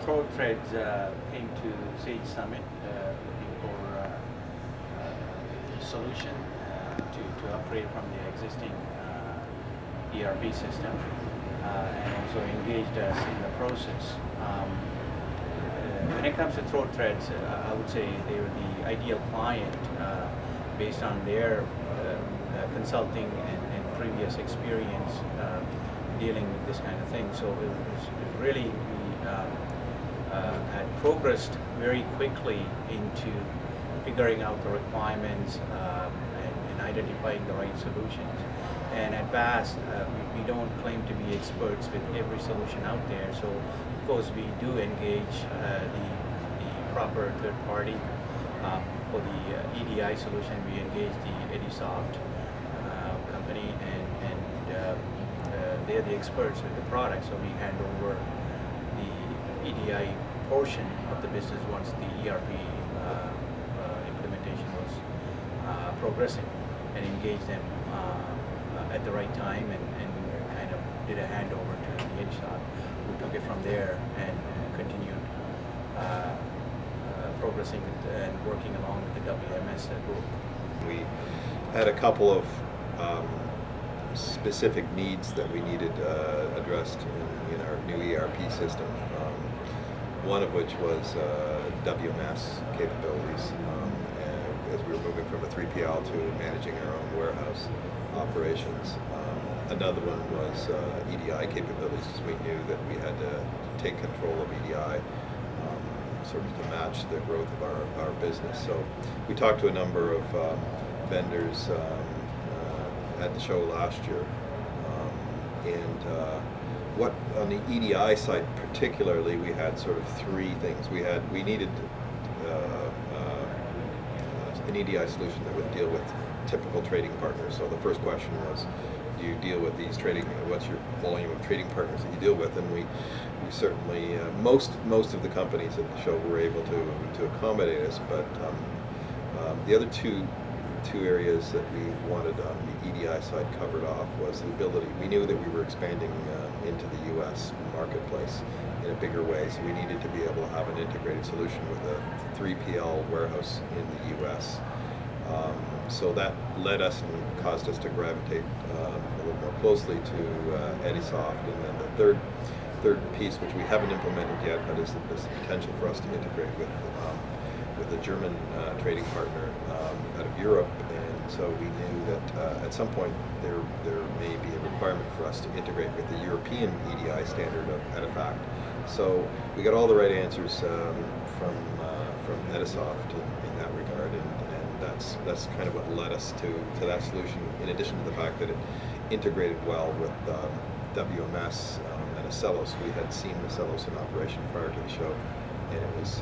Throat Threads came to Sage Summit looking for a solution to upgrade from the existing ERP system and also engaged us in the process. When it comes to Throat Threads, I would say they were the ideal client based on their consulting and previous experience dealing with this kind of thing. So it was really, we had progressed very quickly into figuring out the requirements and identifying the right solutions. And at BAASS, we don't claim to be experts with every solution out there. So of course we do engage the proper third party. For the EDI solution, we engage the Edisoft company, and they're the experts with the product, so we hand over the EDI portion of the business once the ERP implementation was progressing, and engage them at the right time and kind of did a handover to the Edisoft, who took it from there and continued progressing and working along with the WMS group. We had a couple of specific needs that we needed addressed in our new ERP system. One of which was WMS capabilities, as we were moving from a 3PL to managing our own warehouse operations. Another one was EDI capabilities, because we knew that we had to take control of EDI sort of to match the growth of our business. So we talked to a number of vendors at the show last year, and what on the EDI side particularly, we had sort of three things. We needed an EDI solution that would deal with typical trading partners. So the first question was, do you deal with these trading? What's your volume of trading partners that you deal with? And we certainly most of the companies at the show were able to accommodate us, but the other two areas that we wanted on the EDI side covered off was the ability. We knew that we were expanding into the U.S. marketplace in a bigger way, so we needed to be able to have an integrated solution with a 3PL warehouse in the U.S. So that led us and caused us to gravitate a little more closely to Edisoft. And then the third piece, which we haven't implemented yet, but is the potential for us to integrate with a German trading partner out of Europe. And so we knew that at some point there may be a requirement for us to integrate with the European EDI standard of Edifact. So we got all the right answers from Edisoft in that regard, and that's kind of what led us to that solution, in addition to the fact that it integrated well with WMS and Accellos. We had seen Accellos in operation prior to the show, and it was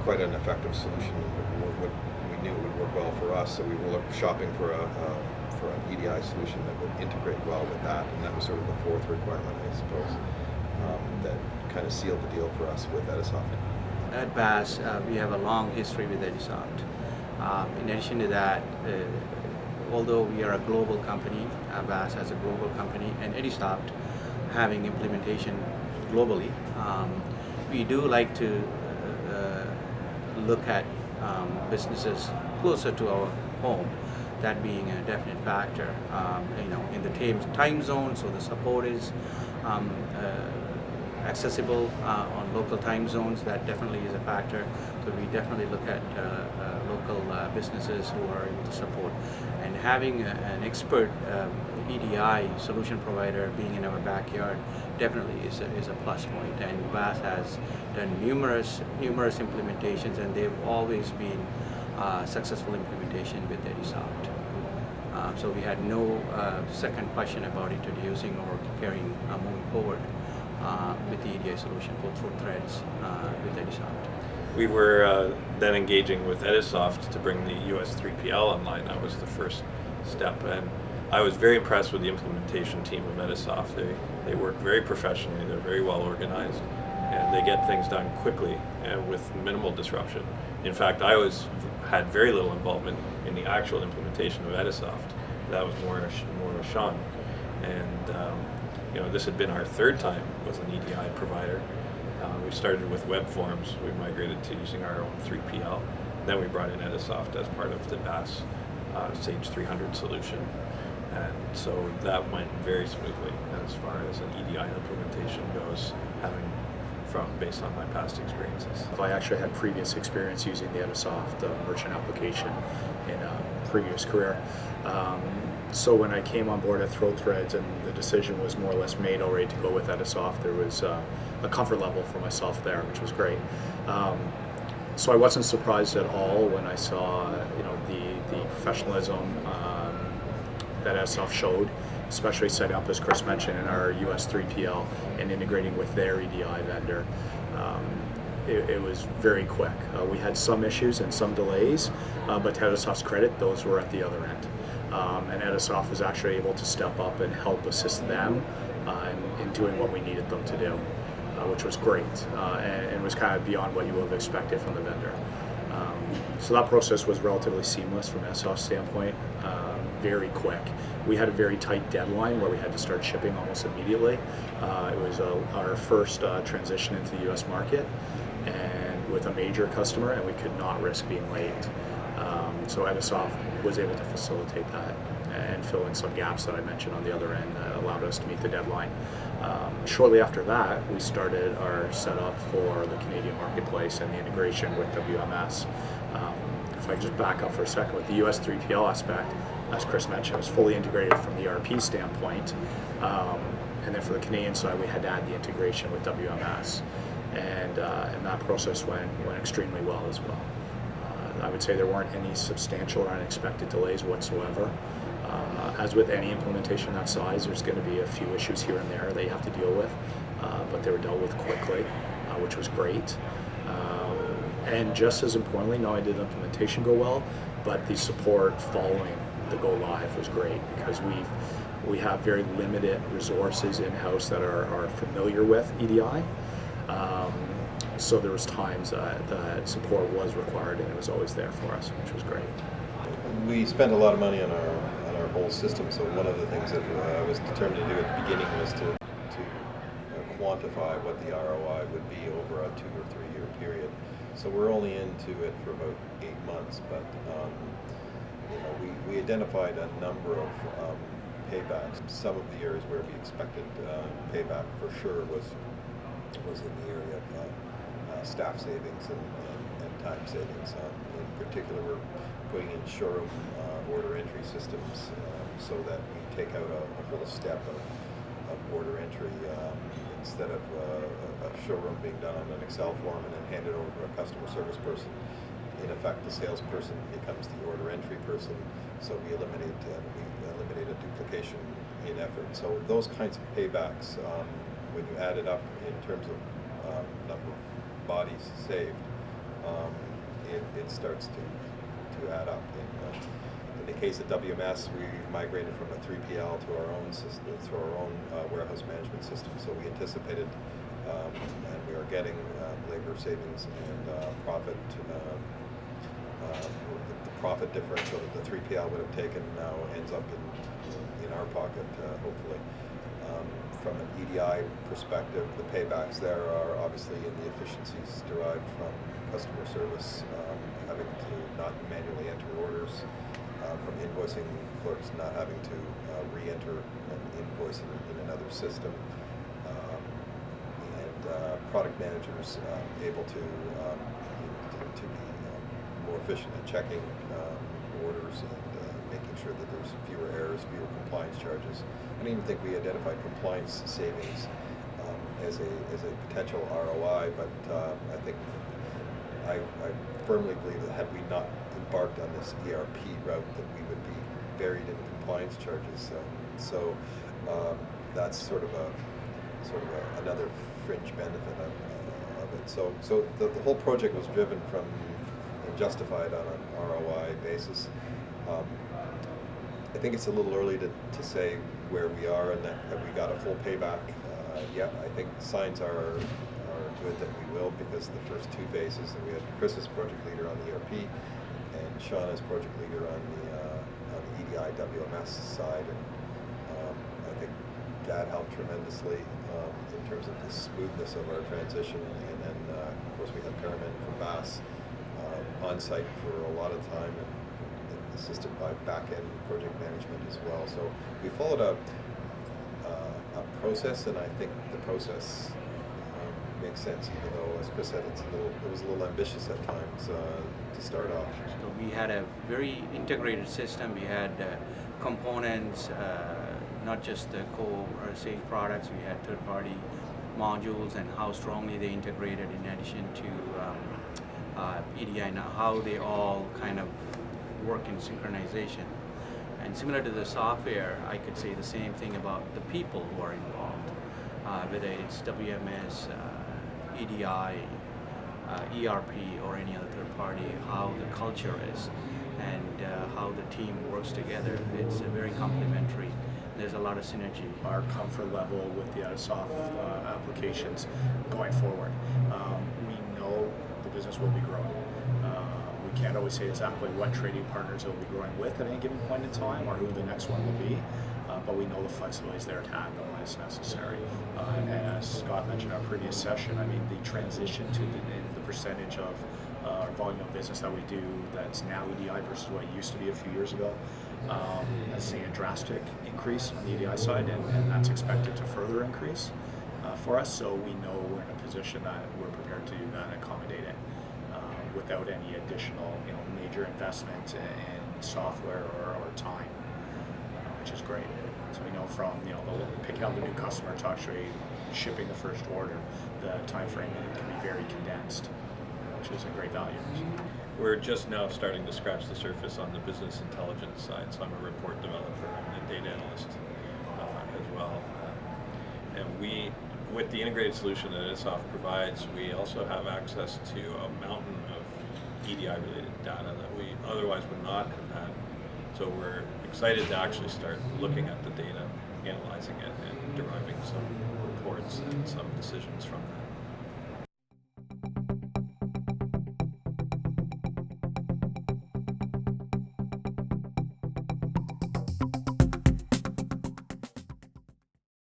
quite an effective solution. We knew it would work well for us, so we were shopping for an EDI solution that would integrate well with that, and that was sort of the fourth requirement, I suppose, that kind of sealed the deal for us with Edisoft. At BAASS, we have a long history with Edisoft. In addition to that, although we are a global company, BAASS as a global company, and Edisoft having implementation globally, we do like to look at businesses closer to our home, that being a definite factor. In the time zone, so the support is accessible on local time zones. That definitely is a factor. So we definitely look at local businesses who are able to support, and having an expert EDI solution provider being in our backyard definitely is a plus point. And BAASS has done numerous implementations, and they've always been successful implementation with Edisoft. So we had no second question about introducing or carrying moving forward with the EDI solution for Throat Threads with Edisoft. We were then engaging with Edisoft to bring the US 3PL online. That was the first step, and I was very impressed with the implementation team of Edisoft. They work very professionally, they're very well organized, and they get things done quickly and with minimal disruption. In fact, I had very little involvement in the actual implementation of Edisoft. That was more of Sean, and this had been our third time with an EDI provider, We started with web forms. We migrated to using our own 3PL. Then we brought in Edisoft as part of the BAASS Sage 300 solution. And so that went very smoothly as far as an EDI implementation goes, based on my past experiences. I actually had previous experience using the Edisoft merchant application in a previous career. So when I came on board at Throat Threads and the decision was more or less made already to go with Edisoft, there was a comfort level for myself there, which was great. So I wasn't surprised at all when I saw, the professionalism that Edisoft showed, especially setting up, as Chris mentioned, in our US 3PL and integrating with their EDI vendor. It was very quick. We had some issues and some delays, but to Edisoft's credit, those were at the other end. And Edisoft was actually able to step up and help assist them in doing what we needed them to do, which was great, and was kind of beyond what you would have expected from the vendor. So that process was relatively seamless from Edisoft's standpoint, very quick. We had a very tight deadline where we had to start shipping almost immediately. It was our first transition into the US market, and with a major customer, and we could not risk being late. So Edisoft was able to facilitate that and fill in some gaps that I mentioned on the other end that allowed us to meet the deadline. Shortly after that, we started our setup for the Canadian marketplace and the integration with WMS. If I just back up for a second with the US 3PL aspect, as Chris mentioned, it was fully integrated from the ERP standpoint. And then for the Canadian side, we had to add the integration with WMS. And that process went extremely well as well. I would say there weren't any substantial or unexpected delays whatsoever. As with any implementation that size, there's going to be a few issues here and there that you have to deal with, but they were dealt with quickly, which was great. And just as importantly, not only did the implementation go well, but the support following the go live was great, because we have very limited resources in-house that are familiar with EDI. So there was times that support was required, and it was always there for us, which was great. We spent a lot of money on our whole system, so one of the things that I was determined to do at the beginning was to quantify what the ROI would be over a 2 or 3 year period. So we're only into it for about 8 months, but we identified a number of paybacks. Some of the areas where we expected payback for sure was in the area of staff savings and time savings. In particular, we're putting in showroom order entry systems so that we take out a whole step of order entry. Instead of a showroom being done on an Excel form and then handed over to a customer service person, in effect the salesperson becomes the order entry person, so we eliminate a duplication in effort. So those kinds of paybacks, when you add it up in terms of number of bodies saved, it starts to add up. In the case of WMS, we migrated from a 3PL to our own system, to our own warehouse management system. So we anticipated, and we are getting labor savings and profit. The profit differential that the 3PL would have taken now ends up in our pocket, hopefully. From an EDI perspective, the paybacks there are obviously in the efficiencies derived from customer service, having to not manually enter orders, from invoicing clerks not having to re-enter an invoice in another system, and product managers able to be more efficient at checking orders and making sure that there's fewer errors, fewer compliance charges. I don't even think we identified compliance savings as a potential ROI, but I think I firmly believe that had we not embarked on this ERP route, that we would be buried in compliance charges. So that's sort of another fringe benefit of it. So the whole project was driven from and justified on an ROI basis. I think it's a little early to say where we are and that we got a full payback yet. I think signs are good that we will, because the first 2 phases that we had Chris as project leader on the ERP and Sean as project leader on the EDI WMS side, and I think that helped tremendously in terms of the smoothness of our transition. And then, of course, we had Paraman from BAASS on site for a lot of time and assisted by back-end project management as well. So we followed a process, and I think the process makes sense, even though, as Chris said, it was a little ambitious at times to start off. So we had a very integrated system. We had components, not just the core or safe products. We had third-party modules and how strongly they integrated in addition to EDI, and how they all kind of work in synchronization. And similar to the software, I could say the same thing about the people who are involved, whether it's WMS, EDI, ERP, or any other third party, how the culture is and how the team works together. It's very complementary. There's a lot of synergy. Our comfort level with the Edisoft applications going forward. We know the business will be growing. We can't always say exactly what trading partners it will be growing with at any given point in time or who the next one will be, but we know the flexibility is there to act on when it's necessary. And as Scott mentioned in our previous session, I mean, the transition to the percentage of volume of business that we do that's now EDI versus what it used to be a few years ago has seen a drastic increase on the EDI side, and that's expected to further increase for us. So we know we're in a position that we're prepared to do that and accommodate it without any additional, major investment in software or time, which is great. So we know from the picking up a new customer to actually shipping the first order, the time frame can be very condensed, which is a great value. We're just now starting to scratch the surface on the business intelligence side. So I'm a report developer and a data analyst as well. And with the integrated solution that Edisoft provides, we also have access to a mountain of EDI-related data that we otherwise would not have had. So we're excited to actually start looking at the data, analyzing it, and deriving some reports and some decisions from that.